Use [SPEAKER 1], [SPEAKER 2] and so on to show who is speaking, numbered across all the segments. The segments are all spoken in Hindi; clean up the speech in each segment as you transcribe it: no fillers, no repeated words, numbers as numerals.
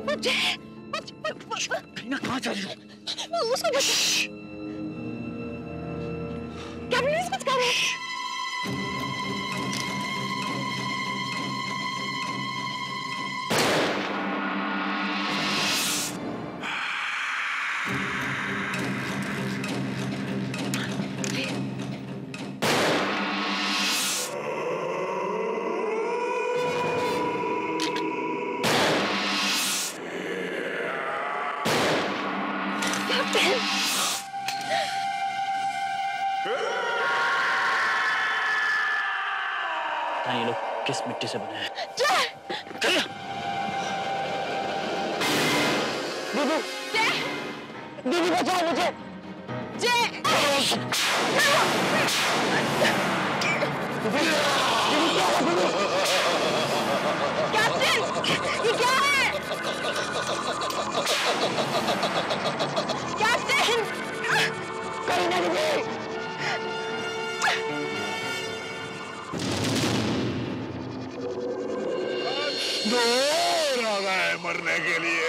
[SPEAKER 1] मुझे
[SPEAKER 2] करीना कहाँ जा रही हो?
[SPEAKER 1] उसको बचा। क्या प्लीज कुछ करो।
[SPEAKER 2] ये लोग किस मिट्टी से बने हैं?
[SPEAKER 1] दीदी, दीदी बचाओ मुझे। कैप्टन, ये क्या है? कैप्टन, करीना दीदी।
[SPEAKER 3] दूर आ गए मरने के लिए।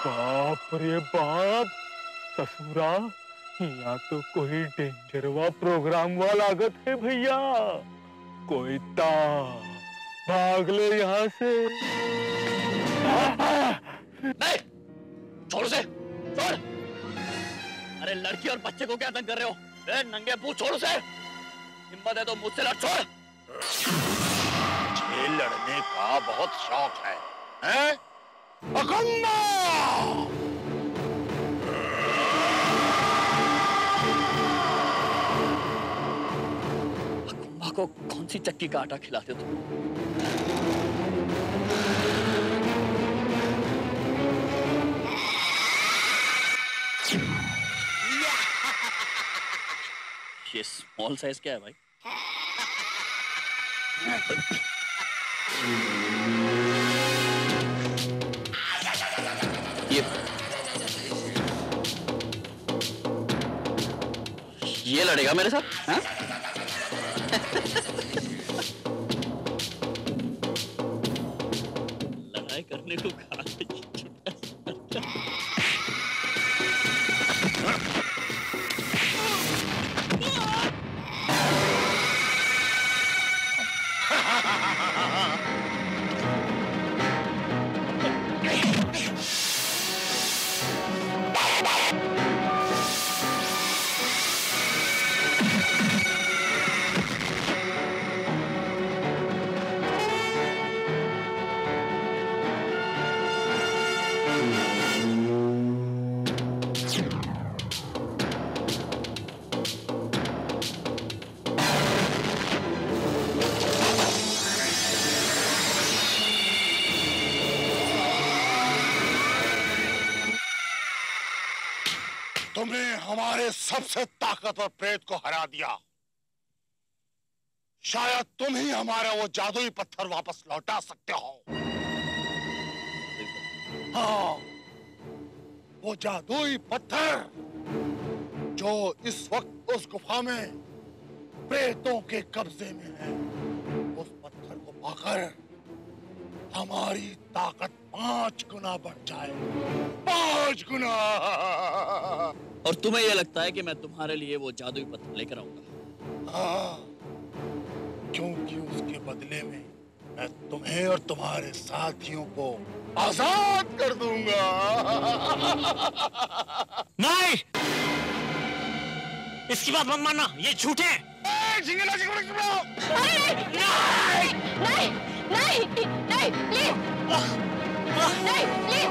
[SPEAKER 4] बाप रे बाप, ससुरा यहाँ तो कोई डेंजरवा प्रोग्राम वाला लागत है भैया। कोई ता भाग ले यहाँ से।
[SPEAKER 2] नहीं, छोड़ उसे, छोड़। अरे लड़की और बच्चे को क्या तंग कर रहे हो? नंगे मुंह छोड़ उसे। हिम्मत है तो मुझसे लड़, छोड़।
[SPEAKER 3] मुझे लड़ने का बहुत शौक है, हैं? अकम्मा!
[SPEAKER 2] अकम्मा को कौन सी चक्की का आटा खिलाते तुम? ये स्मॉल साइज क्या है भाई? ये लड़ेगा मेरे साथ? हाँ? लड़ाई करने को कहा।
[SPEAKER 3] तुमने हमारे सबसे ताकतवर प्रेत को हरा दिया। शायद तुम ही हमारा वो जादुई पत्थर वापस लौटा सकते हो। हाँ, वो जादुई पत्थर जो इस वक्त उस गुफा में प्रेतों के कब्जे में है। उस पत्थर को पाकर हमारी ताकत 5 गुना बढ़ जाए। 5 गुना।
[SPEAKER 2] और तुम्हें यह लगता है कि मैं तुम्हारे लिए वो जादुई पत्थर लेकर आऊंगा?
[SPEAKER 3] हाँ, क्योंकि उसके बदले में मैं तुम्हें और तुम्हारे साथियों को आजाद कर दूंगा।
[SPEAKER 5] नहीं, इसकी बात मत मानना, ये झूठ है।
[SPEAKER 1] नहीं, नहीं, नहीं, नहीं, प्लीज, नहीं, प्लीज,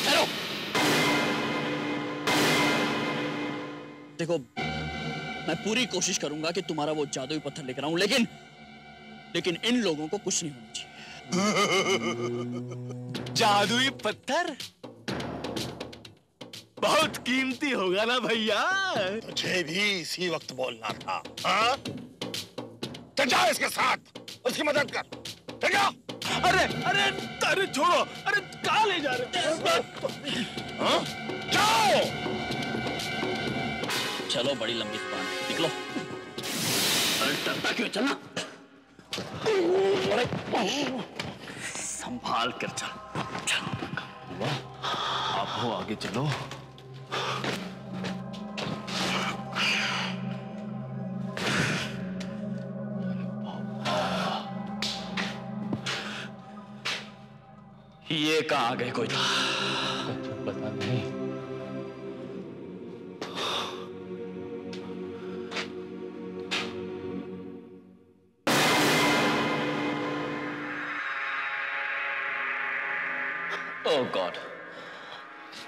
[SPEAKER 2] हेलो, देखो, मैं पूरी कोशिश करूंगा कि तुम्हारा वो जादुई पत्थर लेकर आऊं, लेकिन इन लोगों को कुछ नहीं होना चाहिए।
[SPEAKER 5] जादुई पत्थर बहुत कीमती होगा ना भैया?
[SPEAKER 3] तुझे भी इसी वक्त बोलना था। हाँ? चल जा इसके साथ, उसकी मदद कर। ठीक है?
[SPEAKER 5] अरे अरे अरे छोड़ो, अरे कहाँ ले जा रहे?
[SPEAKER 3] हाँ? जाओ।
[SPEAKER 2] चलो, बड़ी लंबी जुबान, निकलो। डरता क्यों? चलना। संभाल कर चल।
[SPEAKER 5] आप हो आगे चलो।
[SPEAKER 2] ये कहाँ आ गए कोई?
[SPEAKER 4] पता नहीं।
[SPEAKER 2] ओह गॉड,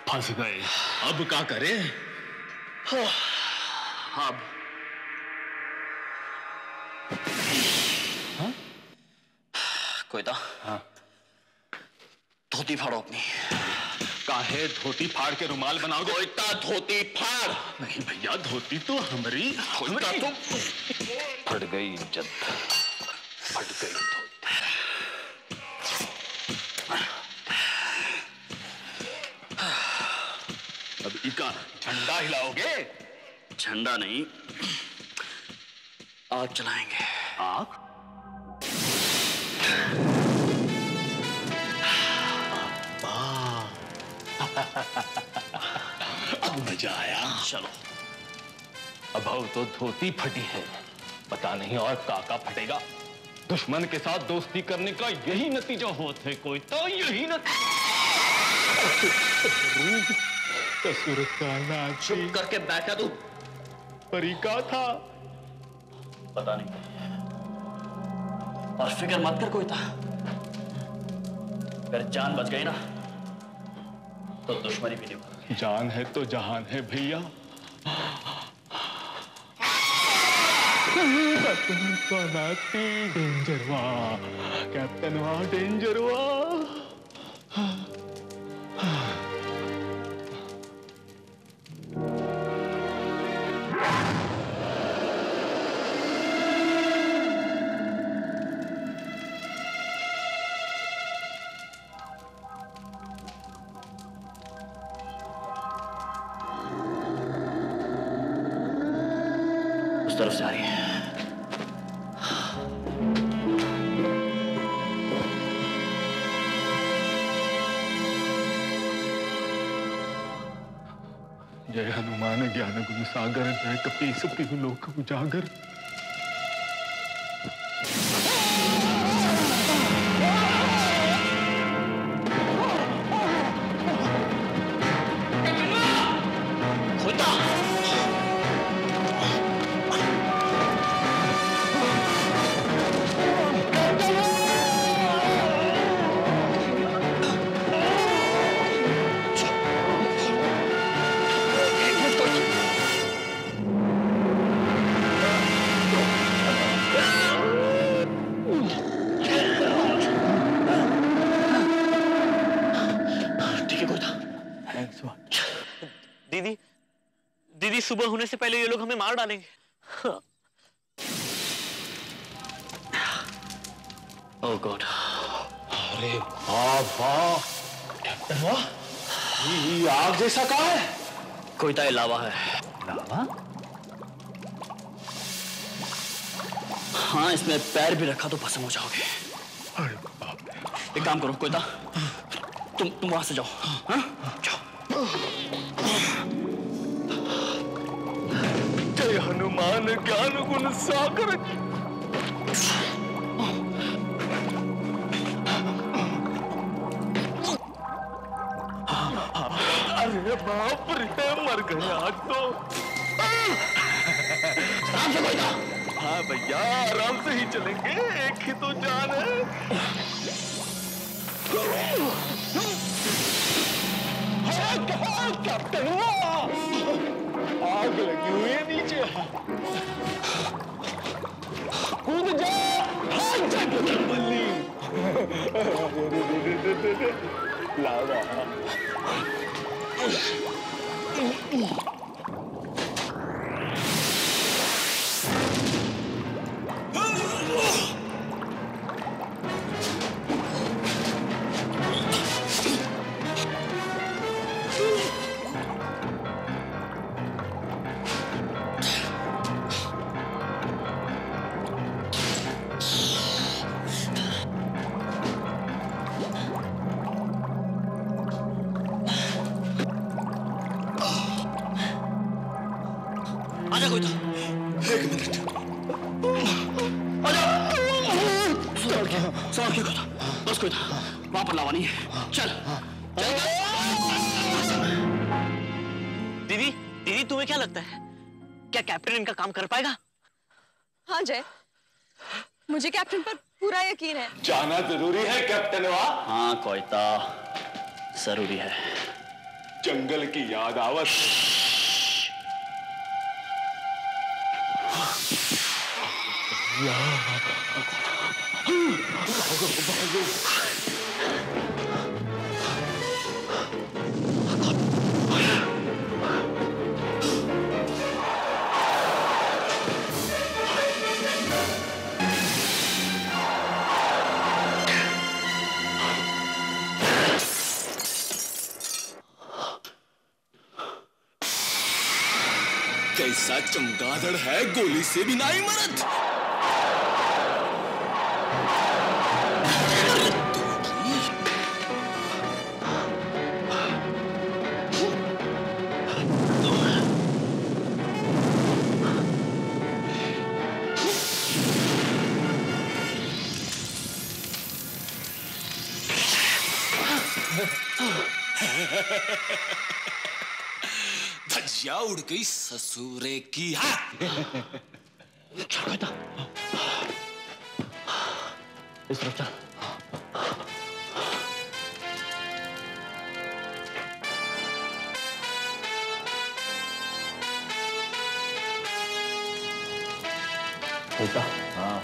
[SPEAKER 5] फंस गए। अब क्या करें?
[SPEAKER 2] अब कोयता,
[SPEAKER 5] हाँ?
[SPEAKER 2] धोती फाड़ो अपनी।
[SPEAKER 5] काहे धोती फाड़ के रुमाल बनाओगे?
[SPEAKER 2] कोयता धोती फाड़।
[SPEAKER 5] नहीं भैया, धोती तो हमारी।
[SPEAKER 2] कोयता तो
[SPEAKER 5] फट गई इज्जत, फट गई धोती। अब इका झंडा हिलाओगे?
[SPEAKER 2] झंडा नहीं, आग चलाएंगे।
[SPEAKER 5] आग? अब मजा आया।
[SPEAKER 2] चलो।
[SPEAKER 5] अब तो धोती फटी है, पता नहीं और काका फटेगा। दुश्मन के साथ दोस्ती करने का यही नतीजा होता है कोई तो, यही नतीजा।
[SPEAKER 4] ससुर का नाची।
[SPEAKER 2] चुप करके बैठा तू।
[SPEAKER 4] परी का था?
[SPEAKER 2] पता नहीं, और फिक्र मत कर कोई था। अगर जान बच गई ना तो दुश्मनी भी नहीं।
[SPEAKER 4] जान है तो जहान है भैया। डेंजरवा कैप्टनवा, डेंजरवा।
[SPEAKER 2] उस तरफ से आ रही है।
[SPEAKER 4] जय हनुमान ज्ञान गुण सागर, जय कपीस तिहु लोक उजागर।
[SPEAKER 2] दीदी सुबह होने से पहले ये लोग हमें मार डालेंगे। ओह गॉड।
[SPEAKER 5] अरे वाह वाह कैप्टन, वाह, ये आग जैसा कहाँ है?
[SPEAKER 2] कोई तो लावा है।
[SPEAKER 5] लावा?
[SPEAKER 2] हाँ, इसमें पैर भी रखा तो भस्म हो जाओगे।
[SPEAKER 4] अरे बाप रे।
[SPEAKER 2] एक काम करो कोयता, तुम वहां से जाओ। हाँ? जाओ।
[SPEAKER 4] जय हनुमान ज्ञान गुण सागर। अरे बाप रे, मर गए आज तो।
[SPEAKER 2] आराम से कोयता।
[SPEAKER 4] हाँ भैया, आराम से ही चलेंगे, एक ही तो जान है। कैप्टन, आग लगी हुई है नीचे। कूद जा, हाथ जा बल्ली। लावा।
[SPEAKER 2] कोई था। एक मिनट। सवाल क्या था? बस कोई था। वहां पर लावा नहीं है। चल।
[SPEAKER 6] दीदी, दीदी तुम्हें क्या लगता है, क्या कैप्टन इनका काम कर पाएगा?
[SPEAKER 1] हाँ जय, मुझे कैप्टन पर पूरा यकीन है।
[SPEAKER 5] जाना जरूरी है कैप्टन वा।
[SPEAKER 2] हाँ कोयता, जरूरी है।
[SPEAKER 5] जंगल की याद आवत।
[SPEAKER 7] कैसा चमगादड़ है, गोली से भी नहीं मरत। धज्जिया उड़ गई ससुरे की।
[SPEAKER 2] इस तरफ चल। होता? हाँ।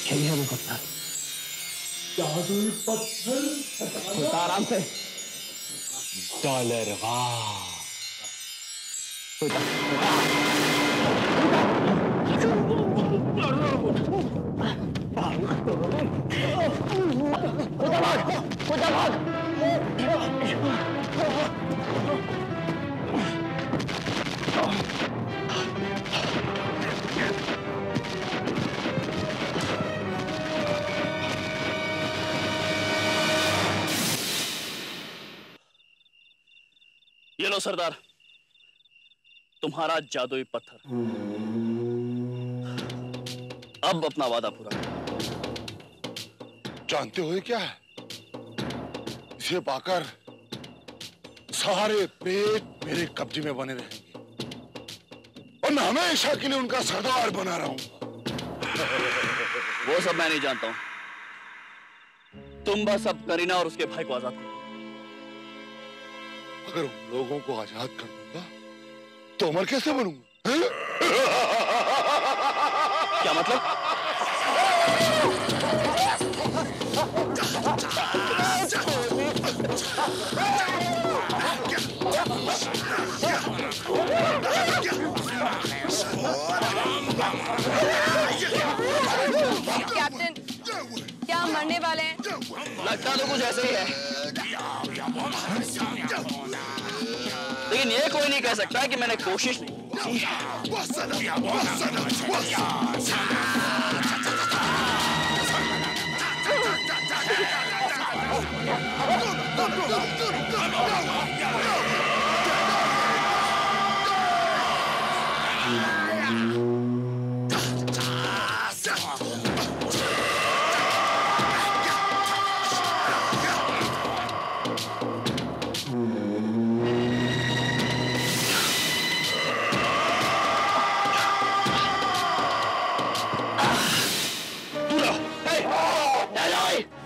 [SPEAKER 2] यही है वो पत्थर।
[SPEAKER 3] जादुई पत्थर।
[SPEAKER 2] होता आराम से।
[SPEAKER 5] डॉलर वाह।
[SPEAKER 2] ये लो सरदार, तुम्हारा जादुई पत्थर। अब अपना वादा पूरा।
[SPEAKER 3] जानते हो ये क्या है? इसे पाकर सारे प्रेत मेरे कब्जे में बने रहेंगे और मैं हमेशा के लिए उनका सरदार बना रहूंगा।
[SPEAKER 2] वो सब मैं नहीं जानता हूं। तुम बस अब करीना और उसके भाई को आजाद करो।
[SPEAKER 3] अगर उन लोगों को आजाद कर दूंगा तो अमर कैसे बनूंगा? हैं?
[SPEAKER 2] क्या मतलब?
[SPEAKER 1] कैप्टन, क्या मरने वाले हैं?
[SPEAKER 2] लगता तो कुछ ऐसे ही है, लेकिन ये कोई नहीं कह सकता कि मैंने कोशिश नहीं की।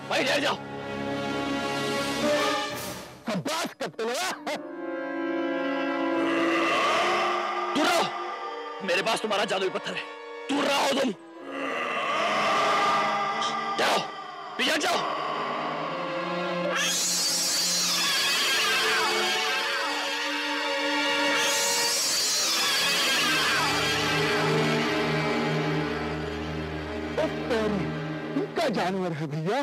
[SPEAKER 2] भाई ठहर जाओ।
[SPEAKER 4] बस कैप्टन
[SPEAKER 2] दूर रहो, मेरे पास तुम्हारा जादुई पत्थर है। दूर रहो तुम। जाओ, पीछे जाओ।
[SPEAKER 4] क्या जानवर है भैया?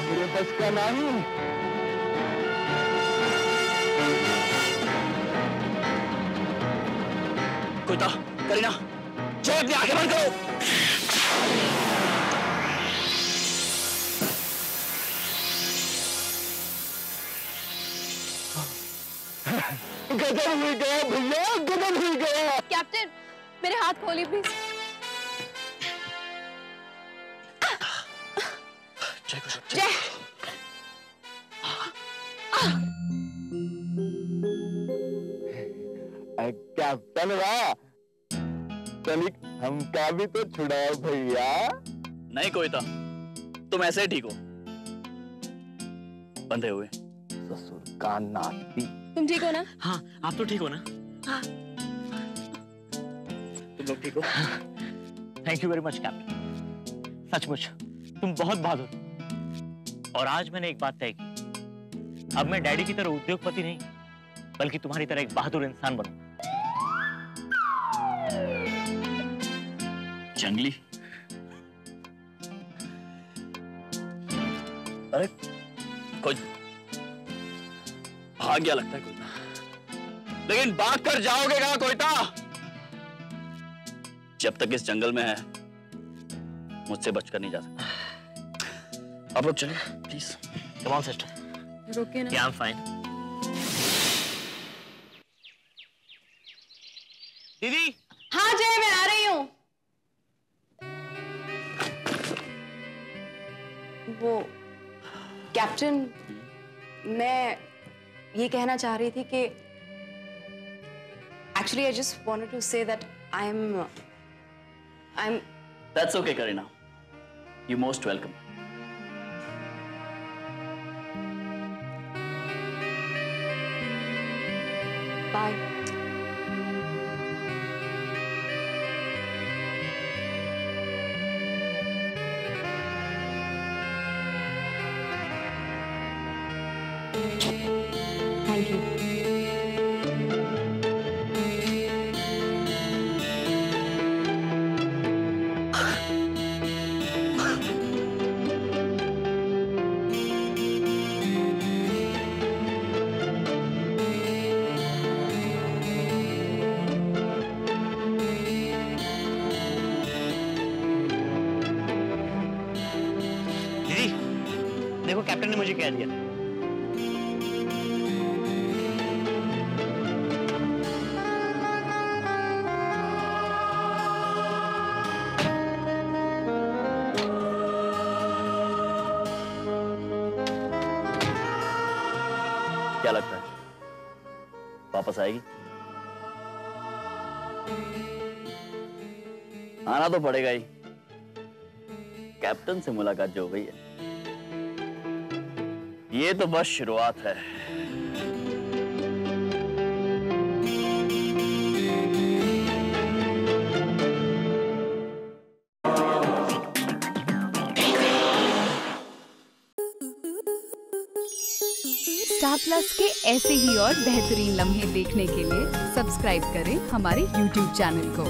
[SPEAKER 4] मेरे बस का नहीं।
[SPEAKER 2] कोयता, करीना, चलो अपनी आंखें बंद करो।
[SPEAKER 4] गजब हुई गया भैया, गजब हुई गया।
[SPEAKER 1] कैप्टन मेरे हाथ खोलिए प्लीज। जय।
[SPEAKER 4] कैप्टन वाह, तनिक हमका भी तो छुड़ाओ भैया।
[SPEAKER 2] नहीं कोयता, तुम ऐसे ही ठीक हो, बंधे हुए।
[SPEAKER 4] ससुर का नाती।
[SPEAKER 1] तुम ठीक हो ना?
[SPEAKER 6] हाँ, आप तो ठीक हो ना?
[SPEAKER 1] हाँ।
[SPEAKER 2] तुम लोग ठीक हो?
[SPEAKER 6] Thank you very much captain, सचमुच तुम बहुत बहादुर। और आज मैंने एक बात तय की, अब मैं डैडी की तरह उद्योगपति नहीं, बल्कि तुम्हारी तरह एक बहादुर इंसान बनूंगा।
[SPEAKER 2] जंगली? अरे कोई भाग गया लगता है कोयता, लेकिन भाग कर जाओगे कहां कोयता? जब तक इस जंगल में है मुझसे बचकर नहीं जा सकता। आप लोग चलिए प्लीज।
[SPEAKER 6] Come on sister.
[SPEAKER 1] रोके ना।
[SPEAKER 6] Yeah, I'm fine. दीदी।
[SPEAKER 1] हाँ जय, मैं आ रही हूँ। वो कैप्टन, मैं ये कहना चाह रही थी कि actually I just wanted to say that I am
[SPEAKER 2] That's okay, Karina. You're most welcome.
[SPEAKER 1] Bye. Thank you.
[SPEAKER 6] दीदी, देखो कैप्टन ने मुझे कह दिया।
[SPEAKER 2] क्या लगता है वापस आएगी? आना तो पड़ेगा ही, कैप्टन से मुलाकात जो हो गई है ये तो बस शुरुआत है।
[SPEAKER 8] स्टार प्लस के ऐसे ही और बेहतरीन लम्हे देखने के लिए सब्सक्राइब करें हमारे YouTube चैनल को।